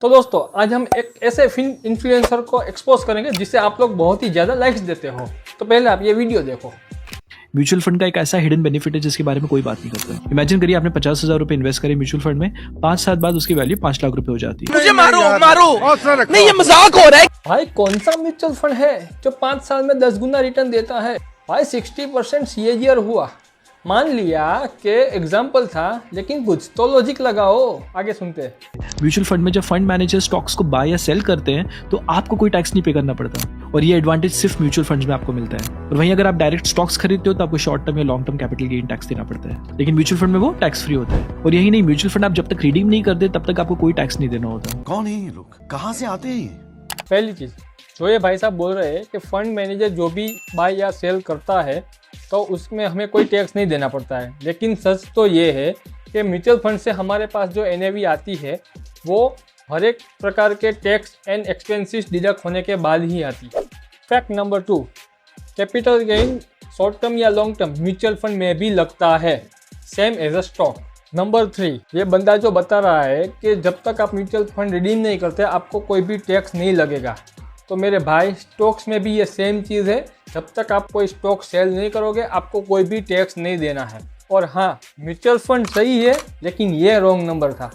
तो दोस्तों आज हम एक ऐसे इन्फ्लुएंसर को एक्सपोज करेंगे जिसे आप लोग बहुत ही ज़्यादा लाइक्स देते हो। तो पहले आप ये वीडियो देखो। म्यूचुअल फंड का एक ऐसा हिडन बेनिफिट है जिसके बारे में कोई बात नहीं करता। इमेजिन करिए आपने 50,000 रुपए इन्वेस्ट करे म्यूचुअल फंड में, 5 साल बाद उसकी वैल्यू 5 लाख रुपए हो जाती है। मुझे मारो नहीं, ये मजाक हो रहा है। भाई कौन सा म्यूचुअल फंड है जो 5 साल में 10 गुना रिटर्न देता है? भाई 60% CAGR हुआ। मान लिया कि एग्जाम्पल था, लेकिन कुछ तो लॉजिक लगाओ। आगे सुनते हैं। म्यूचुअल फंड में जब फंड मैनेजर स्टॉक्स को बाय या सेल करते हैं तो आपको कोई टैक्स नहीं पे करना पड़ता, और ये एडवांटेज सिर्फ म्यूचुअल फंड्स में आपको मिलता है। और वहीं अगर आप डायरेक्ट स्टॉक्स खरीदते हो तो आपको शॉर्ट टर्म या long term capital gain tax देना पड़ता है, लेकिन म्यूचुअल फंड में वो टैक्स फ्री होता है। और यही नहीं, म्यूचुअल फंड आप जब तक रीडीम नहीं करते तब तक आपको कोई टैक्स नहीं देना होता। कौन है ये लोग, कहाँ से आते हैं? पहली चीज जो ये भाई साहब बोल रहे हैं कि फंड मैनेजर जो भी बाय या सेल करता है तो उसमें हमें कोई टैक्स नहीं देना पड़ता है, लेकिन सच तो ये है कि म्यूचुअल फंड से हमारे पास जो NAV आती है वो हर एक प्रकार के टैक्स एंड एक्सपेंसेस डिडक्ट होने के बाद ही आती है। Fact number 2, capital gain short term या लॉन्ग टर्म म्यूचुअल फंड में भी लगता है, same as a stock. Number 3, ये बंदा जो बता रहा है कि जब तक आप म्यूचुअल फंड रिडीम नहीं करते आपको कोई भी टैक्स नहीं लगेगा, तो मेरे भाई स्टॉक्स में भी ये सेम चीज़ है। जब तक आप कोई स्टॉक सेल नहीं करोगे आपको कोई भी टैक्स नहीं देना है। और हाँ, म्यूचुअल फंड सही है, लेकिन ये रॉन्ग नंबर था।